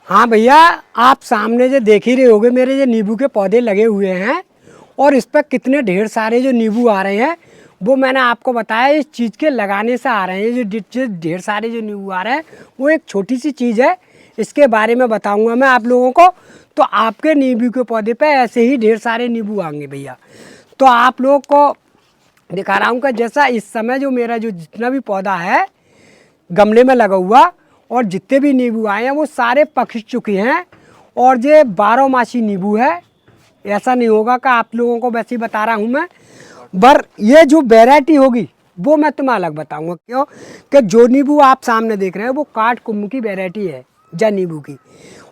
हाँ भैया, आप सामने जो देख ही रहे होगे मेरे जो नींबू के पौधे लगे हुए हैं और इस पर कितने ढेर सारे जो नींबू आ रहे हैं वो मैंने आपको बताया इस चीज़ के लगाने से आ रहे हैं। जो ढेर सारे जो नींबू आ रहे हैं वो एक छोटी सी चीज़ है, इसके बारे में बताऊंगा मैं आप लोगों को। तो आपके नींबू के पौधे पे ऐसे ही ढेर सारे नींबू आएंगे भैया। तो आप लोग को दिखा रहा हूँ कि जैसा इस समय जो मेरा जो जितना भी पौधा है गमले में लगा हुआ और जितने भी नींबू आए हैं वो सारे पक चुके हैं और ये 12 मासी नींबू है। ऐसा नहीं होगा कि आप लोगों को वैसे ही बता रहा हूँ मैं, पर ये जो वैरायटी होगी वो मैं तुम्हें अलग बताऊंगा। क्यों कि जो नींबू आप सामने देख रहे हैं वो काठ कुम्भ की वैरायटी है जा नींबू की,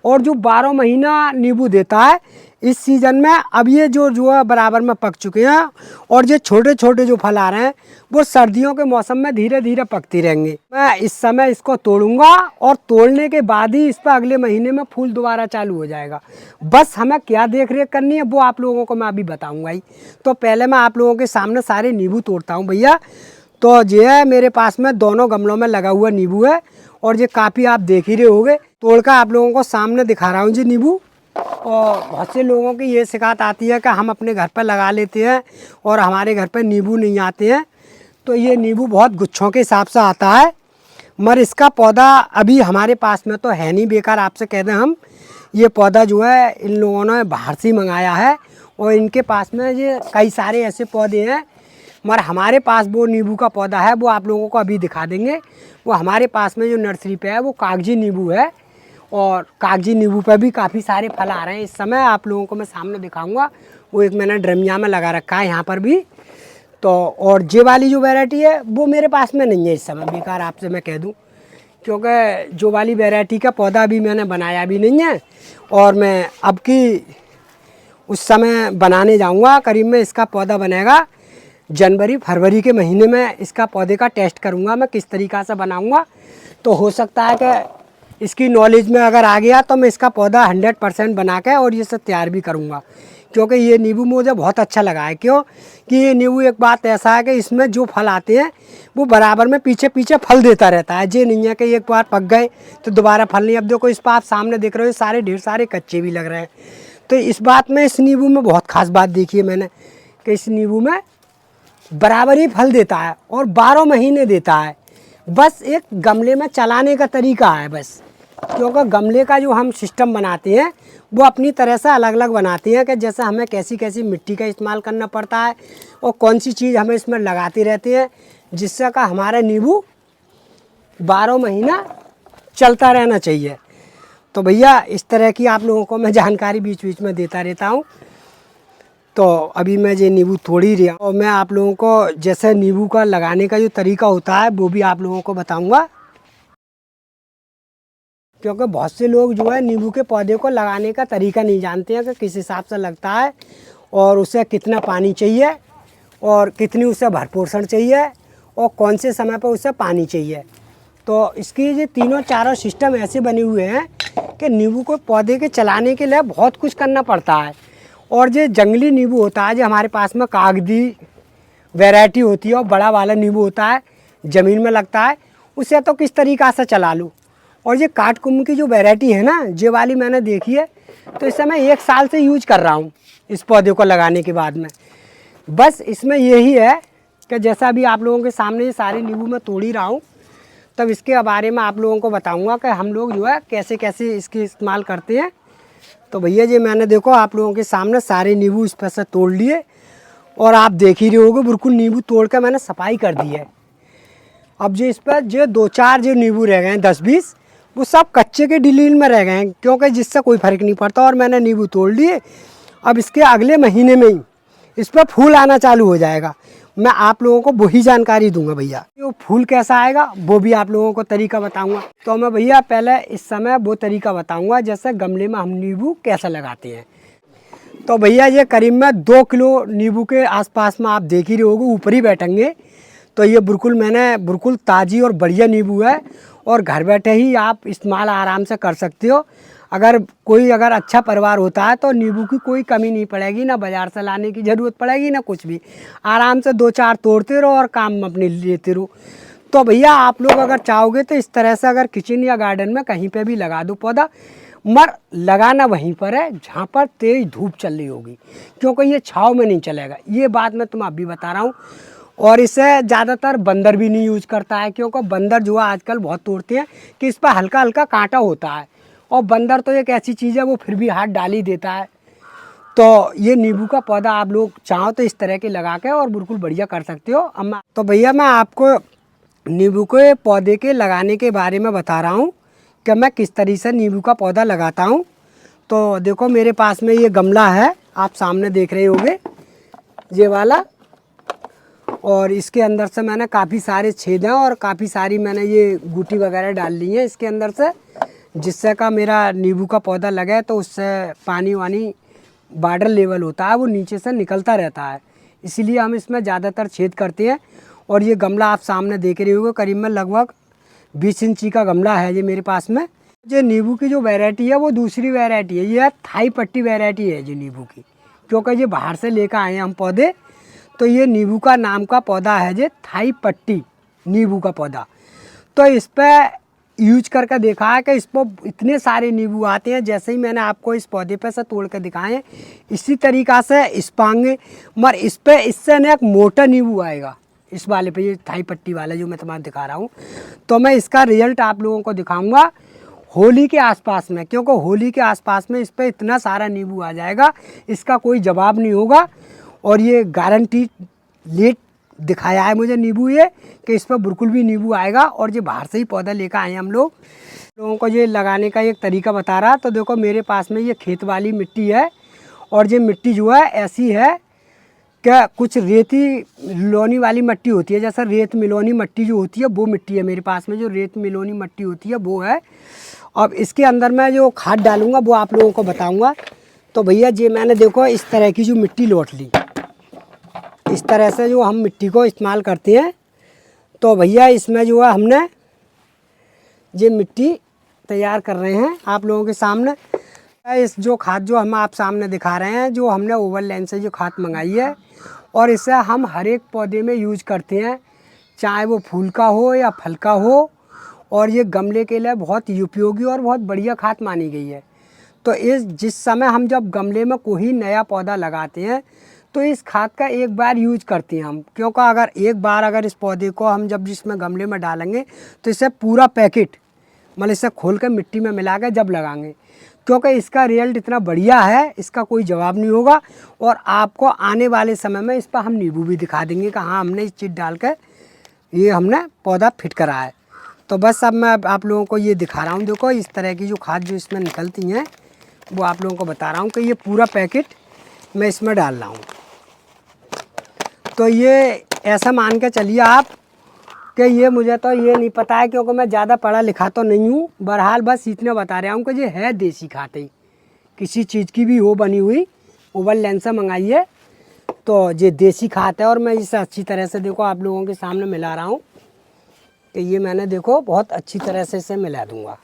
और जो 12 महीना नींबू देता है इस सीज़न में। अब ये जो है बराबर में पक चुके हैं और ये छोटे छोटे जो फल आ रहे हैं वो सर्दियों के मौसम में धीरे धीरे पकती रहेंगे। मैं इस समय इसको तोड़ूंगा और तोड़ने के बाद ही इस पर अगले महीने में फूल दोबारा चालू हो जाएगा। बस हमें क्या देख रेख करनी है वो आप लोगों को मैं अभी बताऊँगा ही। तो पहले मैं आप लोगों के सामने सारे नींबू तोड़ता हूँ भैया। तो ये है मेरे पास में दोनों गमलों में लगा हुआ नींबू है और ये काफ़ी आप देख ही रहे होगे। तोड़कर आप लोगों को सामने दिखा रहा हूँ जी नींबू। और बहुत से लोगों की ये शिकायत आती है कि हम अपने घर पर लगा लेते हैं और हमारे घर पर नींबू नहीं आते हैं। तो ये नींबू बहुत गुच्छों के हिसाब से आता है, मगर इसका पौधा अभी हमारे पास में तो है नहीं। बेकार आपसे कह दें हम, ये पौधा जो है इन लोगों ने बाहर से मंगाया है और इनके पास में ये कई सारे ऐसे पौधे हैं, मगर हमारे पास वो नींबू का पौधा है वो आप लोगों को अभी दिखा देंगे। वो हमारे पास में जो नर्सरी पे है वो कागजी नींबू है और कागजी नींबू पर भी काफ़ी सारे फल आ रहे हैं इस समय। आप लोगों को मैं सामने दिखाऊंगा। वो एक मैंने ड्रमिया में लगा रखा है यहाँ पर भी। तो और जे वाली जो वैरायटी है वो मेरे पास में नहीं है इस समय, बेकार आपसे मैं कह दूं, क्योंकि जो वाली वैरायटी का पौधा अभी मैंने बनाया भी नहीं है और मैं अब की उस समय बनाने जाऊंगा। करीब में इसका पौधा बनेगा जनवरी फरवरी के महीने में। इसका पौधे का टेस्ट करूंगा मैं किस तरीक़ा से बनाऊंगा। तो हो सकता है कि इसकी नॉलेज में अगर आ गया तो मैं इसका पौधा 100% बना के और ये सब तैयार भी करूंगा, क्योंकि ये नींबू मुझे बहुत अच्छा लगा है। क्यों कि ये नींबू एक बात ऐसा है कि इसमें जो फल आते हैं वो बराबर में पीछे पीछे फल देता रहता है। ये नहीं है कि एक बार पक गए तो दोबारा फल नहीं। अब देखो इस पर आप सामने देख रहे हो सारे ढेर सारे कच्चे भी लग रहे हैं। तो इस बात में इस नींबू में बहुत खास बात देखी है मैंने कि इस नींबू में बराबर ही फल देता है और 12 महीने देता है। बस एक गमले में चलाने का तरीका है बस, क्योंकि गमले का जो हम सिस्टम बनाते हैं वो अपनी तरह से अलग अलग बनाते हैं कि जैसे हमें कैसी कैसी मिट्टी का इस्तेमाल करना पड़ता है और कौन सी चीज़ हमें इसमें लगाते रहते हैं जिससे का हमारा नींबू 12 महीना चलता रहना चाहिए। तो भैया इस तरह की आप लोगों को मैं जानकारी बीच बीच में देता रहता हूँ। तो अभी मैं ये नींबू तोड़ ही रहा और मैं आप लोगों को जैसे नींबू का लगाने का जो तरीका होता है वो भी आप लोगों को बताऊँगा, क्योंकि बहुत से लोग जो है नींबू के पौधे को लगाने का तरीका नहीं जानते हैं कि किस हिसाब से लगता है और उसे कितना पानी चाहिए और कितनी उसे भरपोषण चाहिए और कौन से समय पर उसे पानी चाहिए। तो इसकी ये तीनों चारों सिस्टम ऐसे बने हुए हैं कि नींबू को पौधे के चलाने के लिए बहुत कुछ करना पड़ता है। और जो जंगली नींबू होता है जो हमारे पास में कागजी वैरायटी होती है और बड़ा वाला नींबू होता है ज़मीन में लगता है, उसे तो किस तरीक़ा से चला लूँ। और ये काठ कुम्भ की जो वैरायटी है ना ये वाली मैंने देखी है, तो इस समय 1 साल से यूज कर रहा हूँ इस पौधे को लगाने के बाद में। बस इसमें यही है कि जैसा अभी आप लोगों के सामने ये सारे नींबू मैं तोड़ ही रहा हूँ, तब इसके बारे में आप लोगों को बताऊँगा कि हम लोग जो है कैसे कैसे इसकी इस्तेमाल करते हैं। तो भैया जी मैंने देखो आप लोगों के सामने सारे नींबू इस पर से तोड़ लिए और आप देख ही रहे होगे बिल्कुल नींबू तोड़ कर मैंने सफाई कर दी है। अब जो इस पर जो 2-4 जो नींबू रह गए हैं 10-20 वो सब कच्चे के डिलील में रह गए हैं, क्योंकि जिससे कोई फ़र्क नहीं पड़ता और मैंने नींबू तोड़ लिए। अब इसके अगले महीने में ही इस पर फूल आना चालू हो जाएगा। मैं आप लोगों को वही जानकारी दूंगा भैया। वो फूल कैसा आएगा वो भी आप लोगों को तरीका बताऊंगा। तो मैं भैया पहले इस समय वो तरीका बताऊंगा जैसे गमले में हम नींबू कैसे लगाते हैं। तो भैया ये करीब में 2 किलो नींबू के आसपास में आप देख ही रहे होगे ऊपर ही बैठेंगे। तो ये बिल्कुल ताज़ी और बढ़िया नींबू है और घर बैठे ही आप इस्तेमाल आराम से कर सकते हो। अगर अच्छा परिवार होता है तो नींबू की कोई कमी नहीं पड़ेगी, ना बाज़ार से लाने की ज़रूरत पड़ेगी ना कुछ भी। आराम से 2-4 तोड़ते रहो और काम अपने लेते रहो। तो भैया आप लोग अगर चाहोगे तो इस तरह से अगर किचन या गार्डन में कहीं पे भी लगा दो पौधा, मगर लगाना वहीं पर है जहाँ पर तेज धूप चल रही होगी, क्योंकि ये छाँव में नहीं चलेगा। ये बात मैं तुम्हें अभी बता रहा हूँ। और इसे ज़्यादातर बंदर भी नहीं यूज करता है, क्योंकि बंदर जो है आजकल बहुत तोड़ते हैं कि इस पर हल्का हल्का कांटा होता है, और बंदर तो एक ऐसी चीज़ है वो फिर भी हाथ डाल ही देता है। तो ये नींबू का पौधा आप लोग चाहो तो इस तरह के लगा के और बिल्कुल बढ़िया कर सकते हो। अब तो भैया मैं आपको नींबू के पौधे के लगाने के बारे में बता रहा हूँ कि मैं किस तरीके से नींबू का पौधा लगाता हूँ। तो देखो मेरे पास में ये गमला है, आप सामने देख रहे होंगे ये वाला, और इसके अंदर से मैंने काफ़ी सारे छेद हैं और काफ़ी सारी मैंने ये गुटी वगैरह डाल ली है इसके अंदर से, जिससे का मेरा नींबू का पौधा लगे तो उससे पानी वानी वाटर लेवल होता है वो नीचे से निकलता रहता है, इसीलिए हम इसमें ज़्यादातर छेद करते हैं। और ये गमला आप सामने देख रहे होगे, करीब में लगभग 20 इंची का गमला है ये मेरे पास में। ये नींबू की जो वैरायटी है वो दूसरी वैरायटी है, ये थाई पट्टी वैरायटी है जी नींबू की, क्योंकि ये बाहर से लेकर आए हैं हम पौधे। तो ये नींबू का नाम का पौधा है ये थाई पट्टी नींबू का पौधा। तो इस पर यूज करके देखा है कि इस पर इतने सारे नींबू आते हैं, जैसे ही मैंने आपको इस पौधे पे से तोड़ के दिखाए इसी तरीक़ा से इस पाएंगे, मगर इस पर इससे न एक मोटा नींबू आएगा इस वाले पे, ये थाई पट्टी वाला जो मैं तुम्हें दिखा रहा हूँ। तो मैं इसका रिजल्ट आप लोगों को दिखाऊंगा होली के आसपास में, क्योंकि होली के आसपास में इस पर इतना सारा नींबू आ जाएगा, इसका कोई जवाब नहीं होगा। और ये गारंटी लेट दिखाया है मुझे नींबू ये कि इस पर बिल्कुल भी नींबू आएगा। और ये बाहर से ही पौधा लेकर आए हैं हम लोगों को ये लगाने का एक तरीका बता रहा। तो देखो मेरे पास में ये खेत वाली मिट्टी है, और ये मिट्टी जो है ऐसी है क्या, कुछ रेती मिलोनी वाली मिट्टी होती है, जैसा रेत मिलोनी मिट्टी जो होती है वो मिट्टी है मेरे पास में, जो रेत मिलोनी मिट्टी होती है वो है। अब इसके अंदर मैं जो खाद डालूंगा वो आप लोगों को बताऊंगा। तो भैया ये मैंने देखो इस तरह की जो मिट्टी लौट ली, इस तरह से जो हम मिट्टी को इस्तेमाल करते हैं। तो भैया इसमें जो है हमने ये मिट्टी तैयार कर रहे हैं आप लोगों के सामने। इस जो खाद जो हम आप सामने दिखा रहे हैं, जो हमने ओवरलैंड से जो खाद मंगाई है, और इसे हम हर एक पौधे में यूज करते हैं, चाहे वो फूल का हो या फल का हो। और ये गमले के लिए बहुत उपयोगी और बहुत बढ़िया खाद मानी गई है। तो जिस समय हम जब गमले में कोई नया पौधा लगाते हैं तो इस खाद का एक बार यूज करते हैं हम, क्योंकि अगर एक बार अगर इस पौधे को हम जब जिसमें गमले में डालेंगे तो इसे पूरा पैकेट मतलब इसे खोल कर मिट्टी में मिला के जब लगाएंगे, क्योंकि इसका रिजल्ट इतना बढ़िया है, इसका कोई जवाब नहीं होगा। और आपको आने वाले समय में इस पर हम नींबू भी दिखा देंगे कि हाँ हमने इस चीज़ डाल कर ये हमने पौधा फिट करा है। तो बस अब मैं आप लोगों को ये दिखा रहा हूँ, देखो इस तरह की जो खाद जो इसमें निकलती हैं वो आप लोगों को बता रहा हूँ कि ये पूरा पैकेट मैं इसमें डाल रहा हूँ। तो ये ऐसा मान के चलिए आप कि ये मुझे तो ये नहीं पता है, क्योंकि मैं ज़्यादा पढ़ा लिखा तो नहीं हूँ, बहरहाल बस इतने बता रहा हूँ कि ये है देसी खाद ही, किसी चीज़ की भी हो बनी हुई ओवरलैंड से मंगाई है। तो ये देसी खाद है, और मैं इसे अच्छी तरह से देखो आप लोगों के सामने मिला रहा हूँ कि ये मैंने देखो बहुत अच्छी तरह से इसे मिला दूँगा।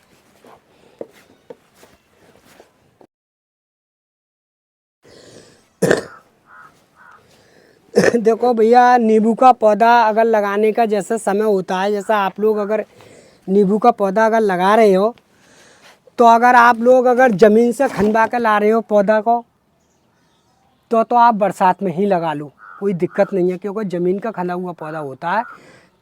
देखो भैया नींबू का पौधा अगर लगाने का जैसा समय होता है, जैसा आप लोग अगर नींबू का पौधा अगर लगा रहे हो, तो अगर आप लोग अगर ज़मीन से खनवा कर ला रहे हो पौधा को तो आप बरसात में ही लगा लो, कोई दिक्कत नहीं है। क्योंकि ज़मीन का खना हुआ पौधा होता है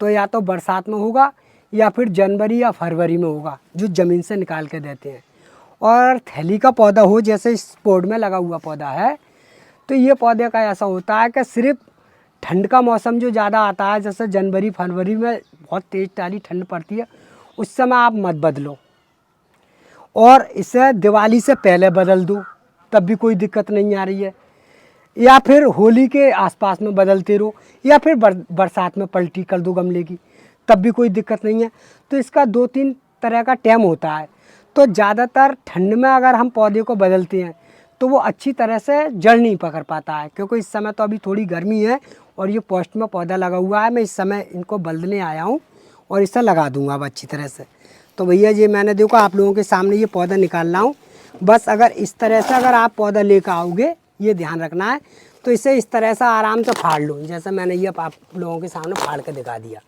तो या तो बरसात में होगा या फिर जनवरी या फरवरी में होगा, जो ज़मीन से निकाल के देते हैं। और थैली का पौधा हो जैसे इस पोर्ट में लगा हुआ पौधा है, तो ये पौधे का ऐसा होता है कि सिर्फ ठंड का मौसम जो ज़्यादा आता है, जैसे जनवरी फरवरी में बहुत तेज़ तारी ठंड पड़ती है, उस समय आप मत बदलो, और इसे दिवाली से पहले बदल दो तब भी कोई दिक्कत नहीं आ रही है, या फिर होली के आसपास में बदलते रहो, या फिर बरसात में पलटी कर दो गमले की, तब भी कोई दिक्कत नहीं है। तो इसका 2-3 तरह का टाइम होता है। तो ज़्यादातर ठंड में अगर हम पौधे को बदलते हैं तो वो अच्छी तरह से जड़ नहीं पकड़ पाता है, क्योंकि इस समय तो अभी थोड़ी गर्मी है और ये पोस्ट में पौधा लगा हुआ है। मैं इस समय इनको बदलने आया हूँ और इसे लगा दूँगा अब अच्छी तरह से। तो भैया ये मैंने देखो आप लोगों के सामने ये पौधा निकाल रहा हूँ। बस अगर इस तरह से अगर आप पौधा लेकर आओगे, ये ध्यान रखना है, तो इसे इस तरह से आराम से फाड़ लो, जैसे मैंने ये आप लोगों के सामने फाड़ के दिखा दिया।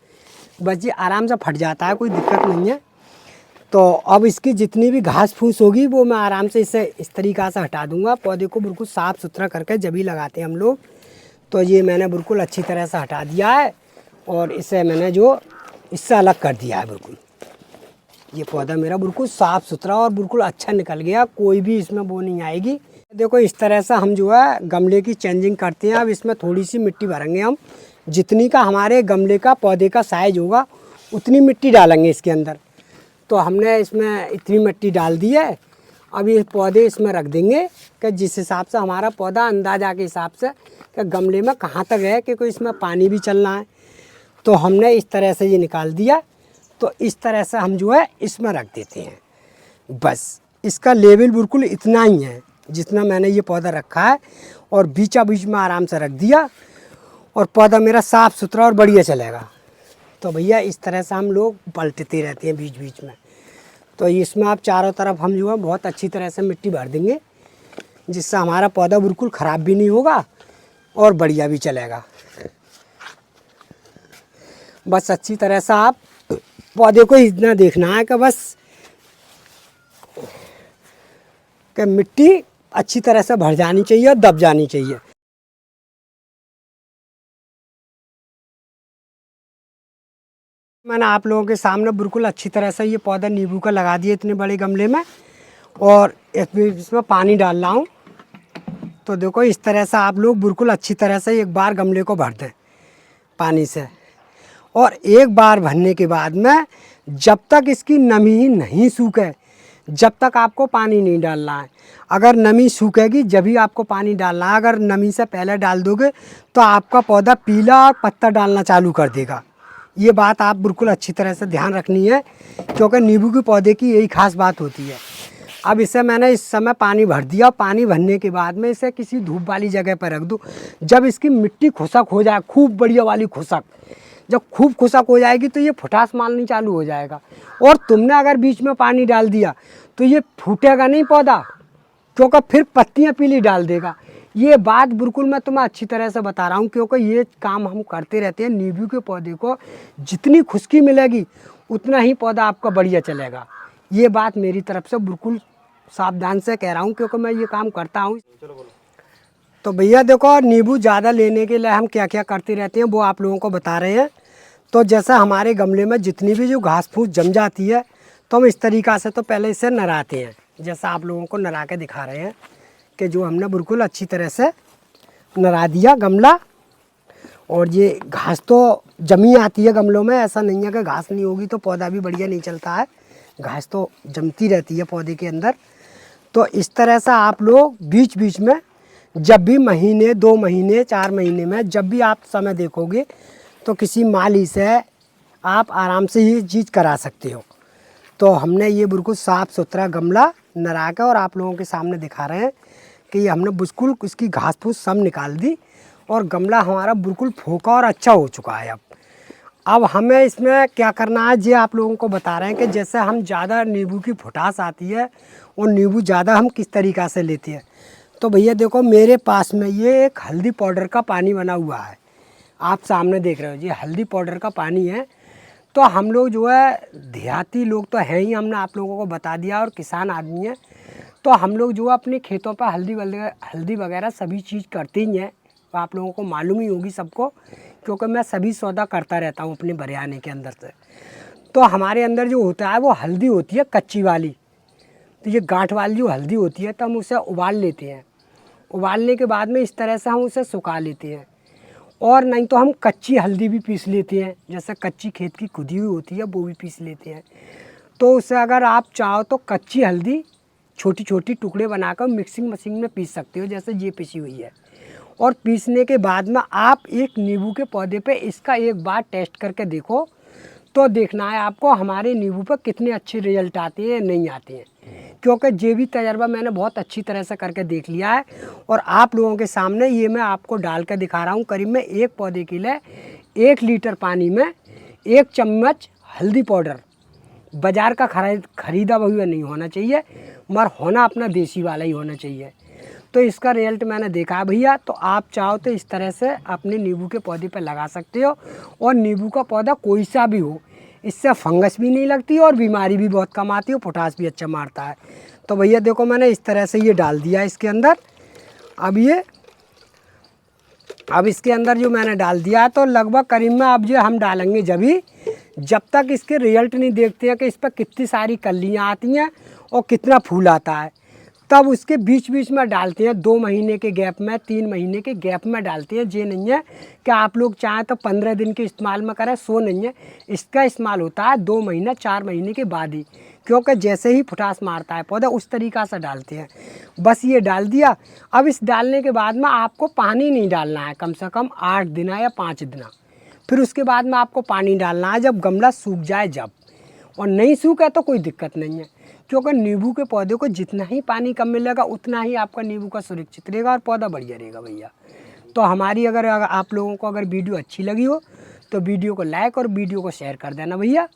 बस ये आराम से फट जाता है, कोई दिक्कत नहीं है। तो अब इसकी जितनी भी घास फूस होगी वो मैं आराम से इसे इस तरीक़ा से हटा दूंगा। पौधे को बिल्कुल साफ़ सुथरा करके जब ही लगाते हैं हम लोग। तो ये मैंने बिल्कुल अच्छी तरह से हटा दिया है और इसे मैंने जो इससे अलग कर दिया है बिल्कुल। ये पौधा मेरा बिल्कुल साफ़ सुथरा और बिल्कुल अच्छा निकल गया, कोई भी इसमें वो नहीं आएगी। देखो इस तरह से हम जो है गमले की चेंजिंग करते हैं। अब इसमें थोड़ी सी मिट्टी भरेंगे हम, जितनी का हमारे गमले का पौधे का साइज होगा उतनी मिट्टी डालेंगे इसके अंदर। तो हमने इसमें इतनी मिट्टी डाल दी है। अब ये पौधे इसमें रख देंगे कि जिस हिसाब से हमारा पौधा अंदाजा के हिसाब से कि गमले में कहाँ तक है, कि कोई इसमें पानी भी चलना है। तो हमने इस तरह से ये निकाल दिया। तो इस तरह से हम जो है इसमें रख देते हैं। बस इसका लेवल बिल्कुल इतना ही है जितना मैंने ये पौधा रखा है, और बीचा बीच में आराम से रख दिया और पौधा मेरा साफ़ सुथरा और बढ़िया चलेगा। तो भैया इस तरह से हम लोग पलटते रहते हैं बीच बीच में। तो इसमें आप चारों तरफ हम जो है बहुत अच्छी तरह से मिट्टी भर देंगे, जिससे हमारा पौधा बिल्कुल ख़राब भी नहीं होगा और बढ़िया भी चलेगा। बस अच्छी तरह से आप पौधे को इतना देखना है कि बस कि मिट्टी अच्छी तरह से भर जानी चाहिए और दब जानी चाहिए। मैंने आप लोगों के सामने बिल्कुल अच्छी तरह से ये पौधा नींबू का लगा दिया इतने बड़े गमले में, और इसमें पानी डाल रहा हूँ। तो देखो इस तरह से आप लोग बिल्कुल अच्छी तरह से एक बार गमले को भर दें पानी से, और एक बार भरने के बाद में जब तक इसकी नमी नहीं सूखे जब तक आपको पानी नहीं डालना है। अगर नमी सूखेगी जब ही आपको पानी डालना है। अगर नमी से पहले डाल दोगे तो आपका पौधा पीला और पत्ता डालना चालू कर देगा। ये बात आप बिल्कुल अच्छी तरह से ध्यान रखनी है, क्योंकि नींबू के पौधे की यही खास बात होती है। अब इसे मैंने इस समय पानी भर दिया। पानी भरने के बाद में इसे किसी धूप वाली जगह पर रख दूँ। जब इसकी मिट्टी खुशक हो जाए, खूब बढ़िया वाली खुशक, जब खूब खुशक हो जाएगी तो ये फुटास मारनी चालू हो जाएगा। और तुमने अगर बीच में पानी डाल दिया तो ये फूटेगा नहीं पौधा, क्योंकि फिर पत्तियां पीली डाल देगा। ये बात बिल्कुल मैं तुम्हें अच्छी तरह से बता रहा हूँ, क्योंकि ये काम हम करते रहते हैं। नींबू के पौधे को जितनी खुश्की मिलेगी उतना ही पौधा आपका बढ़िया चलेगा। ये बात मेरी तरफ से बिल्कुल सावधान से कह रहा हूँ, क्योंकि मैं ये काम करता हूँ। तो भैया देखो नींबू ज़्यादा लेने के लिए हम क्या क्या करते रहते हैं वो आप लोगों को बता रहे हैं। तो जैसा हमारे गमले में जितनी भी जो घास फूस जम जाती है तो हम इस तरीक़ा से तो पहले इसे नराते हैं, जैसा आप लोगों को नरा के दिखा रहे हैं कि जो हमने बिल्कुल अच्छी तरह से नरा दिया गमला। और ये घास तो जमी आती है गमलों में, ऐसा नहीं है कि घास नहीं होगी तो पौधा भी बढ़िया नहीं चलता है। घास तो जमती रहती है पौधे के अंदर। तो इस तरह से आप लोग बीच बीच में जब भी महीने 2 महीने 4 महीने में जब भी आप समय देखोगे तो किसी माली से आप आराम से ये चीज़ करा सकते हो। तो हमने ये बिल्कुल साफ़ सुथरा गमला नरा के और आप लोगों के सामने दिखा रहे हैं कि ये हमने बिल्कुल इसकी घास फूस सब निकाल दी और गमला हमारा बिल्कुल फोका और अच्छा हो चुका है। अब हमें इसमें क्या करना है ये आप लोगों को बता रहे हैं कि जैसे हम ज़्यादा नींबू की फुटास आती है और नींबू ज़्यादा हम किस तरीक़ा से लेते हैं। तो भैया देखो मेरे पास में ये एक हल्दी पाउडर का पानी बना हुआ है, आप सामने देख रहे हो। ये हल्दी पाउडर का पानी है। तो हम लोग जो है देहाती लोग तो हैं ही, हमने आप लोगों को बता दिया, और किसान आदमी हैं। तो हम लोग जो है अपने खेतों पर हल्दी वगैरह सभी चीज़ करते ही हैं। तो आप लोगों को मालूम ही होगी सबको, क्योंकि मैं सभी सौदा करता रहता हूँ अपने बरियाने के अंदर से। तो हमारे अंदर जो होता है वो हल्दी होती है कच्ची वाली। तो ये गांठ वाली जो हल्दी होती है तो हम उसे उबाल लेते हैं। उबालने के बाद में इस तरह से हम उसे सुखा लेते हैं, और नहीं तो हम कच्ची हल्दी भी पीस लेते हैं। जैसे कच्ची खेत की खुदी हुई होती है वो भी पीस लेते हैं। तो उसे अगर आप चाहो तो कच्ची हल्दी छोटी छोटी टुकड़े बनाकर मिक्सिंग मशीन में पीस सकते हो, जैसे ये पिसी हुई है। और पीसने के बाद में आप एक नींबू के पौधे पे इसका एक बार टेस्ट करके देखो, तो देखना है आपको हमारे नींबू पर कितने अच्छे रिजल्ट आते हैं नहीं आते हैं। क्योंकि ये भी तजर्बा मैंने बहुत अच्छी तरह से करके देख लिया है, और आप लोगों के सामने ये मैं आपको डाल कर दिखा रहा हूँ। करीब में एक पौधे के लिए 1 लीटर पानी में 1 चम्मच हल्दी पाउडर, बाज़ार का खरीदा हुआ नहीं होना चाहिए, मगर होना अपना देसी वाला ही होना चाहिए। तो इसका रिजल्ट मैंने देखा है भैया। तो आप चाहो तो इस तरह से अपने नींबू के पौधे पर लगा सकते हो। और नींबू का पौधा कोई सा भी हो, इससे फंगस भी नहीं लगती और बीमारी भी बहुत कम आती है, पोटास भी अच्छा मारता है। तो भैया देखो मैंने इस तरह से ये डाल दिया इसके अंदर। अब इसके अंदर जो मैंने डाल दिया है, तो लगभग करीब में अब जो हम डालेंगे जब तक इसके रिजल्ट नहीं देखते हैं कि इस पर कितनी सारी कलियाँ आती हैं और कितना फूल आता है, तब उसके बीच बीच में डालते हैं। 2 महीने के गैप में, 3 महीने के गैप में डालते हैं। ये नहीं है कि आप लोग चाहें तो 15 दिन के इस्तेमाल में करें, सो नहीं है। इसका इस्तेमाल होता है 2 महीने 4 महीने के बाद ही, क्योंकि जैसे ही पोटास मारता है पौधा उस तरीक़ा से डालते हैं। बस ये डाल दिया। अब इस डालने के बाद में आपको पानी नहीं डालना है, कम से कम 8 दिन या 5 दिन। फिर उसके बाद में आपको पानी डालना है जब गमला सूख जाए जब। और नहीं सूखा तो कोई दिक्कत नहीं है, क्योंकि नींबू के पौधे को जितना ही पानी कम मिलेगा उतना ही आपका नींबू का सुरक्षित रहेगा और पौधा बढ़िया रहेगा भैया। तो हमारी अगर आप लोगों को अगर वीडियो अच्छी लगी हो तो वीडियो को लाइक और वीडियो को शेयर कर देना भैया।